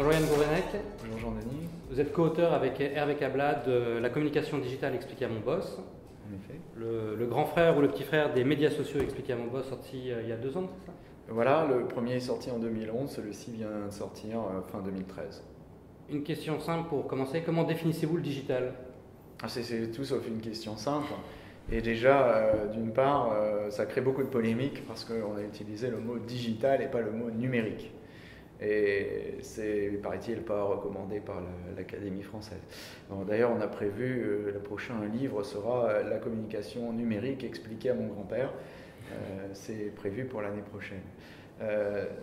Bonjour Yann Gourvenec. Bonjour Jean-Denis. Vous êtes co-auteur avec Hervé Cabla de La communication digitale expliquée à mon boss. En effet. Le grand frère ou le petit frère des médias sociaux expliqués à mon boss, sorti il y a 2 ans, c'est ça? Voilà, le premier est sorti en 2011, celui-ci vient de sortir fin 2013. Une question simple pour commencer, comment définissez-vous le digital? C'est tout sauf une question simple. Et déjà, d'une part, ça crée beaucoup de polémiques parce qu'on a utilisé le mot digital et pas le mot numérique. Et c'est, paraît-il, pas recommandé par l'Académie française. D'ailleurs, on a prévu, le prochain livre sera La communication numérique expliquée à mon grand-père. C'est prévu pour l'année prochaine.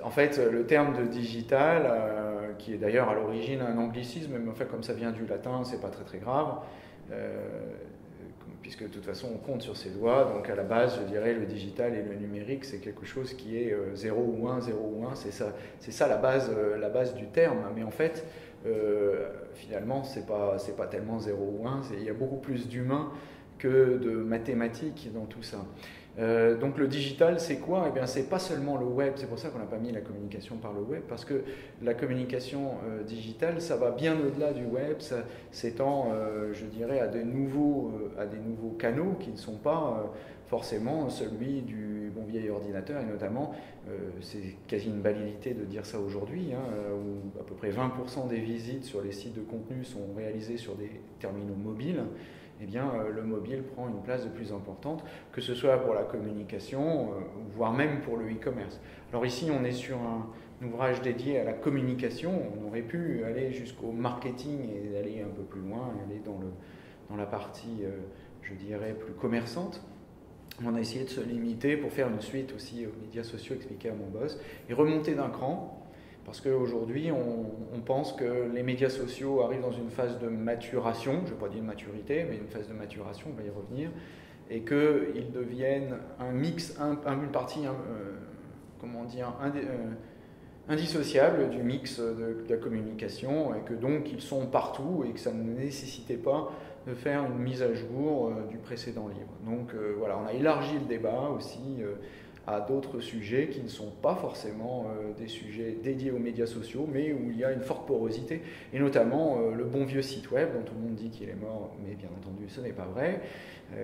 En fait, le terme de digital, qui est d'ailleurs à l'origine un anglicisme, mais en fait, comme ça vient du latin, c'est pas très très grave. Puisque de toute façon on compte sur ses doigts, donc à la base je dirais le digital et le numérique c'est quelque chose qui est 0 ou 1, 0 ou 1, c'est ça la base du terme, mais en fait finalement c'est pas tellement 0 ou 1, il y a beaucoup plus d'humain que de mathématiques dans tout ça. Donc le digital c'est quoi? Eh bien c'est pas seulement le web, c'est pour ça qu'on n'a pas mis la communication par le web, parce que la communication digitale ça va bien au-delà du web, ça s'étend je dirais à des nouveaux canaux qui ne sont pas forcément celui du bon vieil ordinateur, et notamment c'est quasi une banalité de dire ça aujourd'hui, où à peu près 20% des visites sur les sites de contenu sont réalisées sur des terminaux mobiles. Eh bien, le mobile prend une place de plus importante, que ce soit pour la communication, voire même pour le e-commerce. Alors ici, on est sur un ouvrage dédié à la communication. On aurait pu aller jusqu'au marketing et aller un peu plus loin, aller dans la partie, je dirais, plus commerçante. On a essayé de se limiter pour faire une suite aussi aux médias sociaux expliqués à mon boss et remonter d'un cran. Parce qu'aujourd'hui, on pense que les médias sociaux arrivent dans une phase de maturation, je ne vais pas dire de maturité, mais une phase de maturation, on va y revenir, et qu'ils deviennent un mix, une partie, indissociable du mix de la communication, et que donc ils sont partout, et que ça ne nécessitait pas de faire une mise à jour du précédent livre. Donc voilà, on a élargi le débat aussi à d'autres sujets qui ne sont pas forcément des sujets dédiés aux médias sociaux, mais où il y a une forte porosité, et notamment le bon vieux site web dont tout le monde dit qu'il est mort, mais bien entendu ce n'est pas vrai,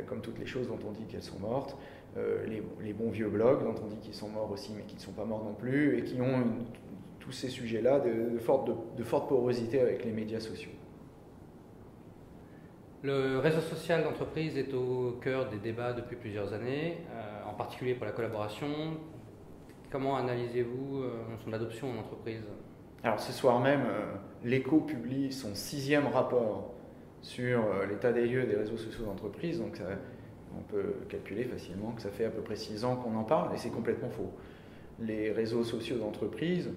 comme toutes les choses dont on dit qu'elles sont mortes, les bons vieux blogs dont on dit qu'ils sont morts aussi, mais qui ne sont pas morts non plus, et qui ont tous ces sujets-là de forte porosité avec les médias sociaux. Le réseau social d'entreprise est au cœur des débats depuis plusieurs années, en particulier pour la collaboration. Comment analysez-vous son adoption en entreprise? Alors ce soir même, l'Echo publie son 6e rapport sur l'état des lieux des réseaux sociaux d'entreprise, donc on peut calculer facilement que ça fait à peu près 6 ans qu'on en parle, et c'est complètement faux. Les réseaux sociaux d'entreprise,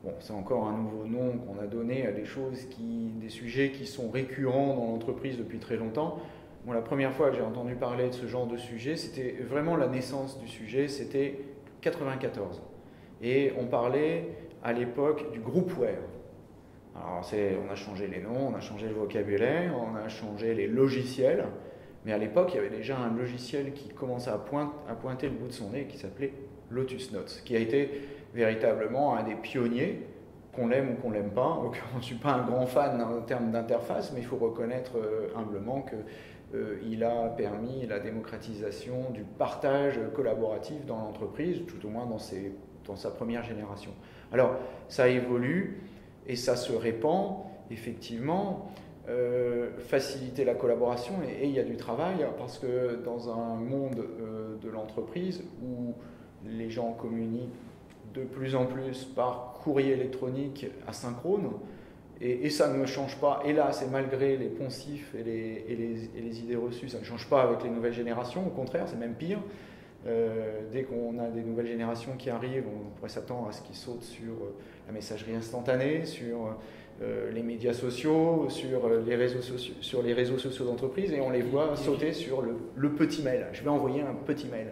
bon, c'est encore un nouveau nom qu'on a donné à des sujets qui sont récurrents dans l'entreprise depuis très longtemps. Bon, la première fois que j'ai entendu parler de ce genre de sujet, c'était vraiment la naissance du sujet, c'était 1994. Et on parlait à l'époque du groupware. Alors on a changé les noms, on a changé le vocabulaire, on a changé les logiciels, mais à l'époque il y avait déjà un logiciel qui commençait à pointer le bout de son nez qui s'appelait Lotus Notes, qui a été véritablement un des pionniers, qu'on l'aime ou qu'on l'aime pas. Je ne suis pas un grand fan en termes d'interface, mais il faut reconnaître humblement qu'il a permis la démocratisation du partage collaboratif dans l'entreprise, tout au moins dans sa première génération. Alors, ça évolue et ça se répand, effectivement, faciliter la collaboration, et il y a du travail, parce que dans un monde de l'entreprise où les gens communiquent de plus en plus par courrier électronique asynchrone, et ça ne change pas, et là c'est malgré les poncifs et les idées reçues, ça ne change pas avec les nouvelles générations, au contraire c'est même pire. Dès qu'on a des nouvelles générations qui arrivent, on pourrait s'attendre à ce qu'ils sautent sur la messagerie instantanée, sur les médias sociaux, sur les réseaux sociaux d'entreprise, et on les voit sauter sur le petit mail. Je vais envoyer un petit mail.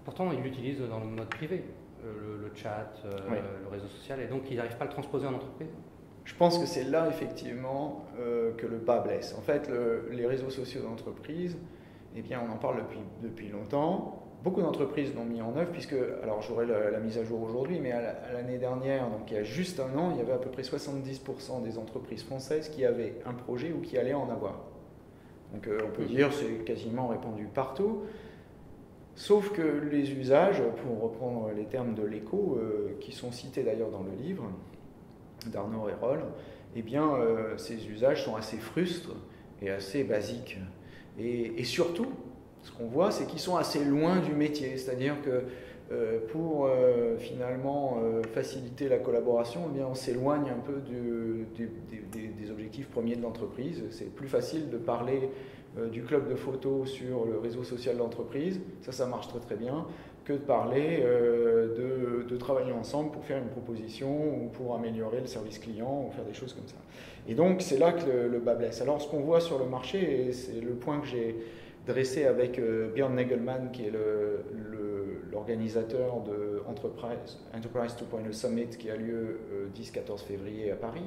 Pourtant, ils l'utilisent dans le mode privé, le chat, oui. Le réseau social, et donc ils n'arrivent pas à le transposer en entreprise. Je pense que c'est là, effectivement, que le bas blesse. En fait, les réseaux sociaux d'entreprise, eh bien, on en parle depuis longtemps. beaucoup d'entreprises l'ont mis en œuvre, puisque, alors j'aurai la mise à jour aujourd'hui, mais à l'année dernière, donc il y a juste un an, il y avait à peu près 70% des entreprises françaises qui avaient un projet ou qui allaient en avoir. Donc on peut dire que c'est quasiment répandu partout, sauf que les usages, pour reprendre les termes de l'éco, qui sont cités d'ailleurs dans le livre d'Arnaud Erol, eh bien ces usages sont assez frustres et assez basiques. Et surtout, ce qu'on voit, c'est qu'ils sont assez loin du métier, c'est-à-dire que pour finalement faciliter la collaboration, eh bien, on s'éloigne un peu des objectifs premiers de l'entreprise. C'est plus facile de parler du club de photo sur le réseau social de l'entreprise, ça marche très très bien, que de parler de travailler ensemble pour faire une proposition ou pour améliorer le service client ou faire des choses comme ça. Et donc c'est là que le bas blesse. Alors ce qu'on voit sur le marché, et c'est le point que j'ai dressé avec Björn Nagelmann, qui est l'organisateur de Enterprise 2.0 Summit qui a lieu 10-14 février à Paris.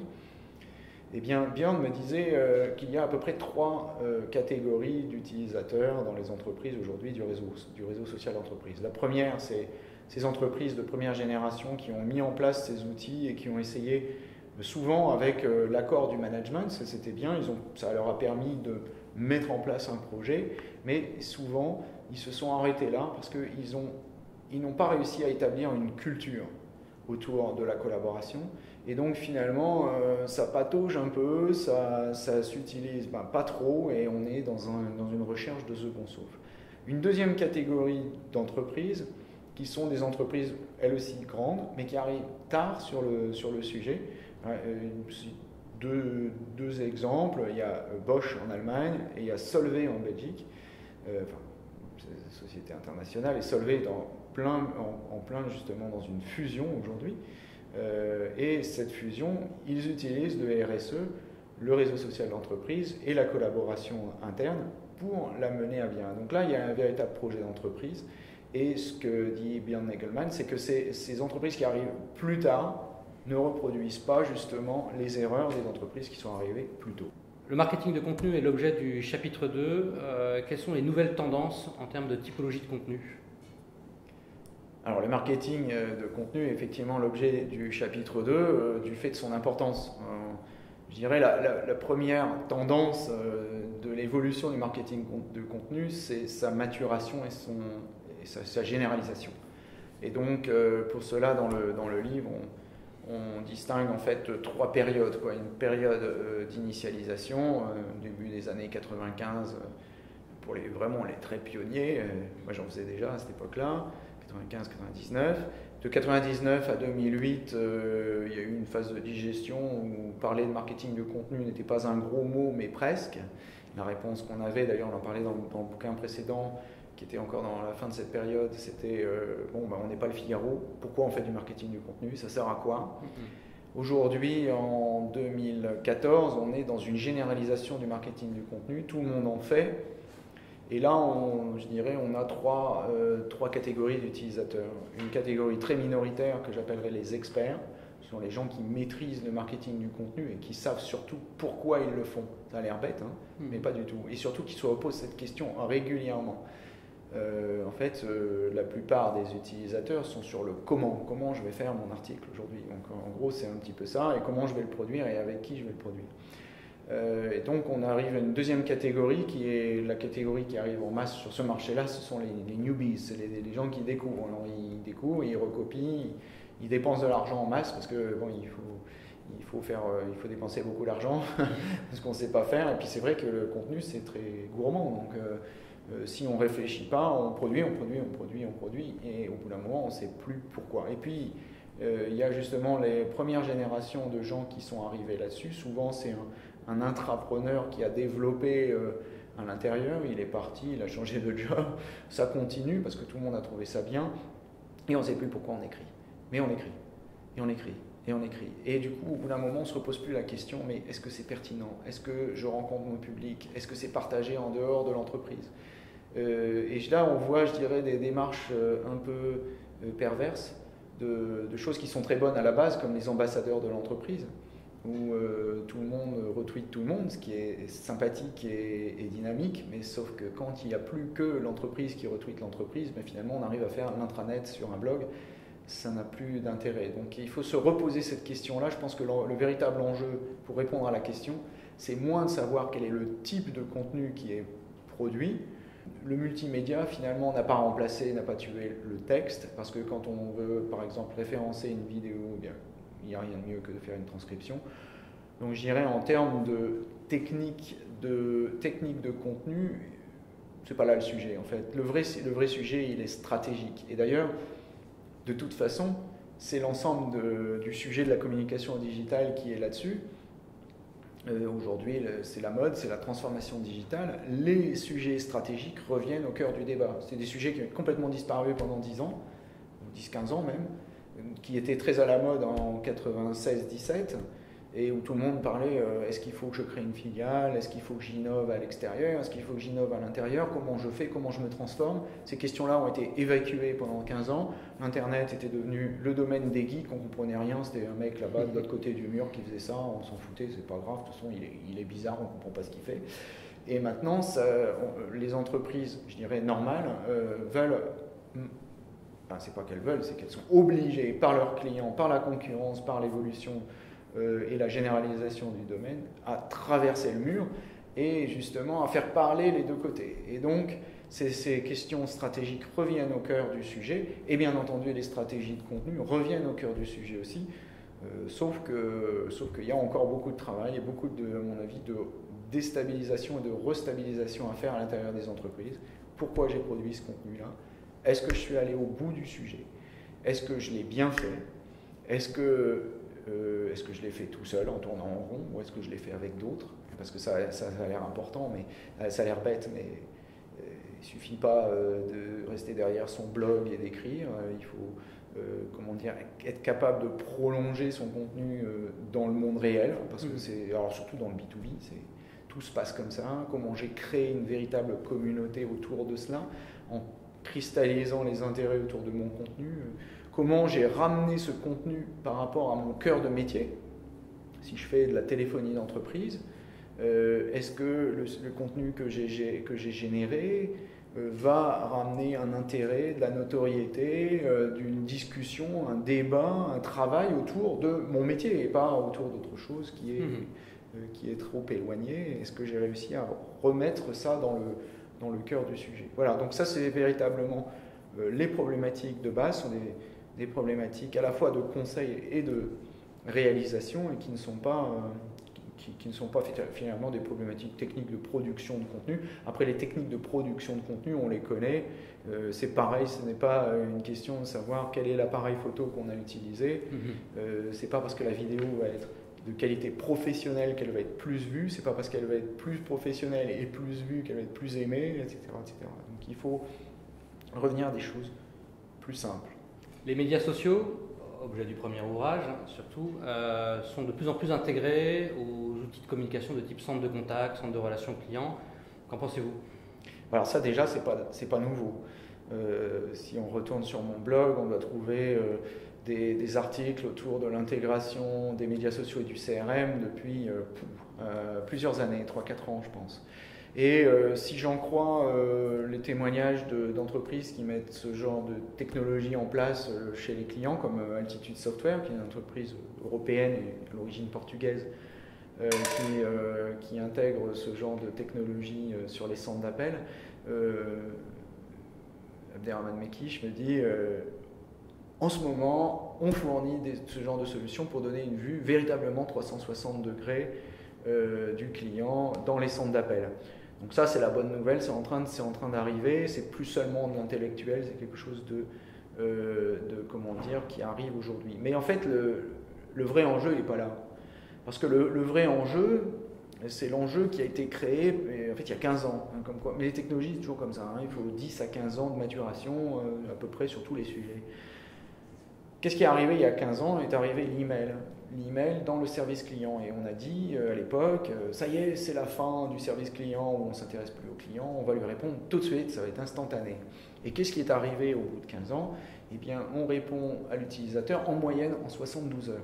Eh bien, Björn me disait qu'il y a à peu près 3 catégories d'utilisateurs dans les entreprises aujourd'hui du réseau social d'entreprise. La première, c'est ces entreprises de première génération qui ont mis en place ces outils et qui ont essayé, souvent avec l'accord du management, c'était bien, ça leur a permis de mettre en place un projet, mais souvent ils se sont arrêtés là parce qu'ils n'ont pas réussi à établir une culture autour de la collaboration, et donc finalement ça patauge un peu, ça s'utilise pas trop, et on est dans une recherche de second souffle. Une deuxième catégorie d'entreprises qui sont des entreprises elles aussi grandes mais qui arrivent tard sur le sujet. Deux exemples, il y a Bosch en Allemagne et il y a Solvay en Belgique, c'est une société internationale, et Solvay est en plein justement dans une fusion aujourd'hui, et cette fusion, ils utilisent le RSE, le réseau social d'entreprise et la collaboration interne pour la mener à bien. Donc là, il y a un véritable projet d'entreprise, et ce que dit Björn Nagelmann, c'est que ces entreprises qui arrivent plus tard ne reproduisent pas justement les erreurs des entreprises qui sont arrivées plus tôt. Le marketing de contenu est l'objet du chapitre 2. Quelles sont les nouvelles tendances en termes de typologie de contenu ? Alors le marketing de contenu est effectivement l'objet du chapitre 2 du fait de son importance. Je dirais la première tendance de l'évolution du marketing de contenu, c'est sa maturation et sa généralisation. Et donc pour cela, dans le livre, on distingue en fait 3 périodes. Une période d'initialisation, début des années 95, pour vraiment les très pionniers. Moi j'en faisais déjà à cette époque-là, 95-99. De 99 à 2008, il y a eu une phase de digestion où parler de marketing de contenu n'était pas un gros mot, mais presque. La réponse qu'on avait, d'ailleurs on en parlait dans le bouquin précédent, qui était encore dans la fin de cette période, c'était on n'est pas le Figaro, pourquoi on fait du marketing du contenu, ça sert à quoi? Aujourd'hui, en 2014, on est dans une généralisation du marketing du contenu, tout le monde en fait, et là je dirais on a trois catégories d'utilisateurs. Une catégorie très minoritaire que j'appellerais les experts, ce sont les gens qui maîtrisent le marketing du contenu et qui savent surtout pourquoi ils le font. Ça a l'air bête, mais pas du tout, et surtout qu'ils se reposent cette question régulièrement. En fait, la plupart des utilisateurs sont sur le comment je vais faire mon article aujourd'hui. Donc en gros, c'est un petit peu ça, et comment je vais le produire et avec qui je vais le produire. Et donc on arrive à une deuxième catégorie qui est la catégorie qui arrive en masse sur ce marché-là, ce sont les newbies, c'est les gens qui découvrent. Alors ils découvrent, ils recopient, ils dépensent de l'argent en masse parce que il faut dépenser beaucoup d'argent parce qu'on ne sait pas faire, et puis c'est vrai que le contenu c'est très gourmand, donc si on ne réfléchit pas, on produit, et au bout d'un moment on ne sait plus pourquoi. Et puis il y a justement les premières générations de gens qui sont arrivés là-dessus. Souvent c'est un intrapreneur qui a développé à l'intérieur, il est parti, il a changé de job, ça continue parce que tout le monde a trouvé ça bien, et on ne sait plus pourquoi on écrit. Mais on écrit, et on écrit, et on écrit. Et du coup, au bout d'un moment, on ne se repose plus la question, mais est-ce que c'est pertinent? Est-ce que je rencontre mon public? Est-ce que c'est partagé en dehors de l'entreprise? Et là, on voit, je dirais, des démarches un peu perverses de choses qui sont très bonnes à la base, comme les ambassadeurs de l'entreprise, où tout le monde retweet tout le monde, ce qui est sympathique et dynamique, mais sauf que quand il n'y a plus que l'entreprise qui retweet l'entreprise, mais finalement on arrive à faire l'intranet sur un blog, ça n'a plus d'intérêt. Donc il faut se reposer cette question-là. Je pense que le véritable enjeu pour répondre à la question, c'est moins de savoir quel est le type de contenu qui est produit. Le multimédia, finalement, n'a pas remplacé, n'a pas tué le texte, parce que quand on veut, par exemple, référencer une vidéo, eh bien, il n'y a rien de mieux que de faire une transcription. Donc je dirais en termes de technique de contenu, c'est pas là le sujet en fait. Le vrai sujet, il est stratégique. Et d'ailleurs, de toute façon, c'est l'ensemble du sujet de la communication digitale qui est là-dessus. Aujourd'hui, c'est la mode, c'est la transformation digitale. Les sujets stratégiques reviennent au cœur du débat. C'est des sujets qui ont complètement disparu pendant 10 ans, 10-15 ans même, qui étaient très à la mode en 96-17, et où tout le monde parlait est-ce qu'il faut que je crée une filiale, est-ce qu'il faut que j'innove à l'extérieur, est-ce qu'il faut que j'innove à l'intérieur, comment je fais, comment je me transforme. Ces questions-là ont été évacuées pendant 15 ans. L'internet était devenu le domaine des geeks, on ne comprenait rien, c'était un mec là-bas de l'autre côté du mur qui faisait ça, on s'en foutait, c'est pas grave, de toute façon il est bizarre, on ne comprend pas ce qu'il fait. Et maintenant, les entreprises, je dirais normales, veulent... Enfin, c'est pas qu'elles veulent, c'est qu'elles sont obligées par leurs clients, par la concurrence, par l'évolution et la généralisation du domaine, à traverser le mur et justement à faire parler les deux côtés. Et donc, ces questions stratégiques reviennent au cœur du sujet, et bien entendu, les stratégies de contenu reviennent au cœur du sujet aussi, sauf qu'il y a encore beaucoup de travail et beaucoup, à mon avis, de déstabilisation et de restabilisation à faire à l'intérieur des entreprises. Pourquoi j'ai produit ce contenu-là ? Est-ce que je suis allé au bout du sujet ? Est-ce que je l'ai bien fait ? Est-ce que je l'ai fait tout seul en tournant en rond, ou est-ce que je l'ai fait avec d'autres ? Parce que ça a l'air important, mais ça a l'air bête, mais il ne suffit pas de rester derrière son blog et d'écrire. Il faut être capable de prolonger son contenu dans le monde réel, parce que alors surtout dans le B2B, tout se passe comme ça. Comment j'ai créé une véritable communauté autour de cela, en cristallisant les intérêts autour de mon contenu, comment j'ai ramené ce contenu par rapport à mon cœur de métier. Si je fais de la téléphonie d'entreprise, est-ce que le contenu que j'ai généré va ramener un intérêt, de la notoriété, d'une discussion, un débat, un travail autour de mon métier et pas autour d'autre chose qui est trop éloigné. Est-ce que j'ai réussi à remettre ça dans le cœur du sujet ? Voilà, donc ça c'est véritablement les problématiques de base, sont des problématiques à la fois de conseil et de réalisation, et qui ne sont pas finalement des problématiques techniques de production de contenu. Après, les techniques de production de contenu, on les connaît, c'est pareil, ce n'est pas une question de savoir quel est l'appareil photo qu'on a utilisé, c'est pas parce que la vidéo va être de qualité professionnelle qu'elle va être plus vue, c'est pas parce qu'elle va être plus professionnelle et plus vue qu'elle va être plus aimée, etc., etc. Donc il faut revenir à des choses plus simples. Les médias sociaux, objet du premier ouvrage surtout, sont de plus en plus intégrés aux outils de communication de type centre de contact, centre de relations clients. Qu'en pensez-vous ? Alors ça déjà, c'est pas nouveau. Si on retourne sur mon blog, on va trouver des articles autour de l'intégration des médias sociaux et du CRM depuis plusieurs années, 3-4 ans je pense. Et si j'en crois les témoignages d'entreprises qui mettent ce genre de technologie en place chez les clients, comme Altitude Software, qui est une entreprise européenne et à l'origine portugaise, qui intègre ce genre de technologie sur les centres d'appel, Abderrahmane Mekish me dit en ce moment, on fournit ce genre de solutions pour donner une vue véritablement 360 degrés du client dans les centres d'appel. Donc ça, c'est la bonne nouvelle, c'est en train d'arriver, c'est plus seulement de l'intellectuel, c'est quelque chose qui arrive aujourd'hui. Mais en fait, le vrai enjeu, il n'est pas là. Parce que le vrai enjeu, c'est l'enjeu qui a été créé, en fait, il y a 15 ans. Hein, comme quoi. Mais les technologies, c'est toujours comme ça. Hein, il faut 10 à 15 ans de maturation, à peu près sur tous les sujets. Qu'est-ce qui est arrivé il y a 15 ans ? Est arrivé l'email. L'email dans le service client. Et on a dit à l'époque, ça y est, c'est la fin du service client où on ne s'intéresse plus au client, on va lui répondre tout de suite, ça va être instantané. Et qu'est-ce qui est arrivé au bout de 15 ans ? Eh bien, on répond à l'utilisateur en moyenne en 72 heures.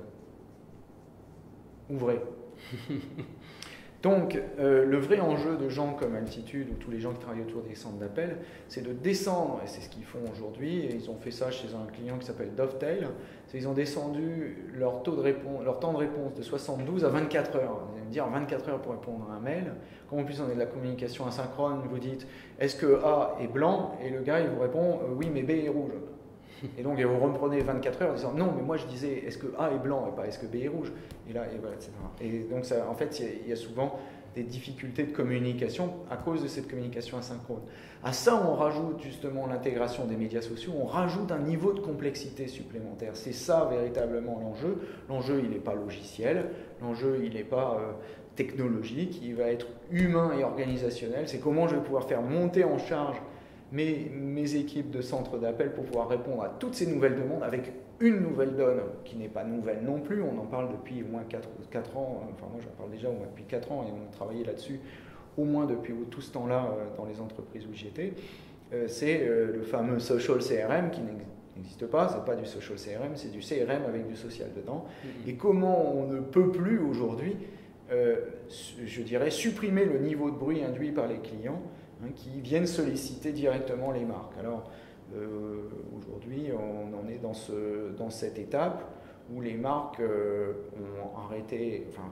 ouvrez. Donc, le vrai enjeu de gens comme Altitude ou tous les gens qui travaillent autour des centres d'appel, c'est de descendre, et c'est ce qu'ils font aujourd'hui, et ils ont fait ça chez un client qui s'appelle Dovetail, ils ont descendu leur temps de réponse de 72 à 24 heures. Vous allez me dire 24 heures pour répondre à un mail. Comme en plus on est de la communication asynchrone, vous dites est-ce que A est blanc? Et le gars il vous répond oui mais B est rouge. Et donc vous reprenez 24 heures en disant non mais moi je disais est-ce que A est blanc et pas est-ce que B est rouge, et là et voilà, etc. Et donc ça, en fait il y a souvent des difficultés de communication à cause de cette communication asynchrone. À ça on rajoute justement l'intégration des médias sociaux, on rajoute un niveau de complexité supplémentaire. C'est ça véritablement l'enjeu. L'enjeu il n'est pas logiciel, l'enjeu il n'est pas technologique, il va être humain et organisationnel. C'est comment je vais pouvoir faire monter en charge mes équipes de centres d'appel pour pouvoir répondre à toutes ces nouvelles demandes avec une nouvelle donne qui n'est pas nouvelle non plus. On en parle depuis au moins 4 ans, enfin moi j'en parle déjà au moins depuis 4 ans et on a travaillé là-dessus au moins depuis tout ce temps-là dans les entreprises où j'étais. C'est le fameux social CRM qui n'existe pas, c'est pas du social CRM, c'est du CRM avec du social dedans. Et comment on ne peut plus aujourd'hui, je dirais, supprimer le niveau de bruit induit par les clients qui viennent solliciter directement les marques. Alors aujourd'hui, on en est dans cette étape où les marques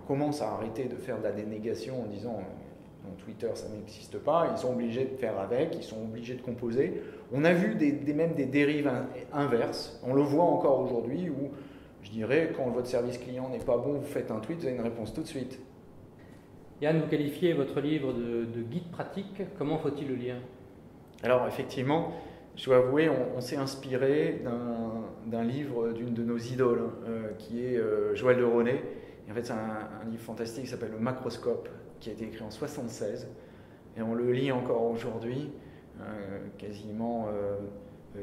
commencent à arrêter de faire de la dénégation en disant non, Twitter ça n'existe pas, ils sont obligés de faire avec, ils sont obligés de composer. On a vu même des dérives inverses, on le voit encore aujourd'hui où je dirais quand votre service client n'est pas bon, vous faites un tweet, vous avez une réponse tout de suite. Yann, vous qualifiez votre livre de guide pratique. Comment faut-il le lire? Alors effectivement, je dois avouer, on s'est inspiré d'un livre d'une de nos idoles, qui est Joël de Ronet. Et en fait, c'est un livre fantastique qui s'appelle Le Macroscope, qui a été écrit en 1976. Et on le lit encore aujourd'hui, quasiment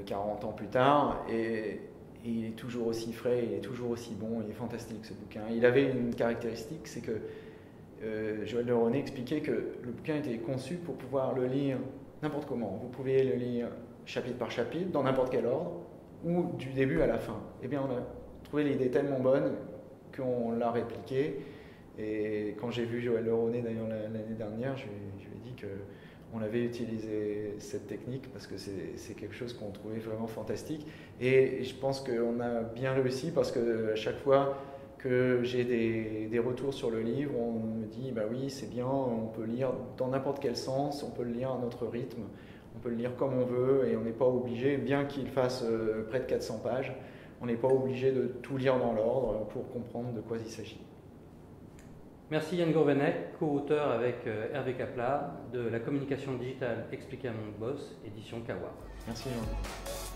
40 ans plus tard. Et il est toujours aussi frais, il est toujours aussi bon, il est fantastique ce bouquin. Il avait une caractéristique, c'est que Joël de Ronet expliquait que le bouquin était conçu pour pouvoir le lire n'importe comment. Vous pouvez le lire chapitre par chapitre, dans n'importe quel ordre, ou du début à la fin. Eh bien, on a trouvé l'idée tellement bonne qu'on l'a répliquée. Et quand j'ai vu Joël de Ronet, d'ailleurs l'année dernière, je lui ai dit qu'on avait utilisé cette technique parce que c'est quelque chose qu'on trouvait vraiment fantastique. Et je pense qu'on a bien réussi parce qu'à chaque fois que j'ai des retours sur le livre, on me dit bah oui c'est bien, on peut lire dans n'importe quel sens, on peut le lire à notre rythme, on peut le lire comme on veut et on n'est pas obligé, bien qu'il fasse près de 400 pages, on n'est pas obligé de tout lire dans l'ordre pour comprendre de quoi il s'agit. Merci Yann Gourvenec, co-auteur avec Hervé Kapla de La communication digitale expliquée à mon boss, édition Kawa. Merci Jean.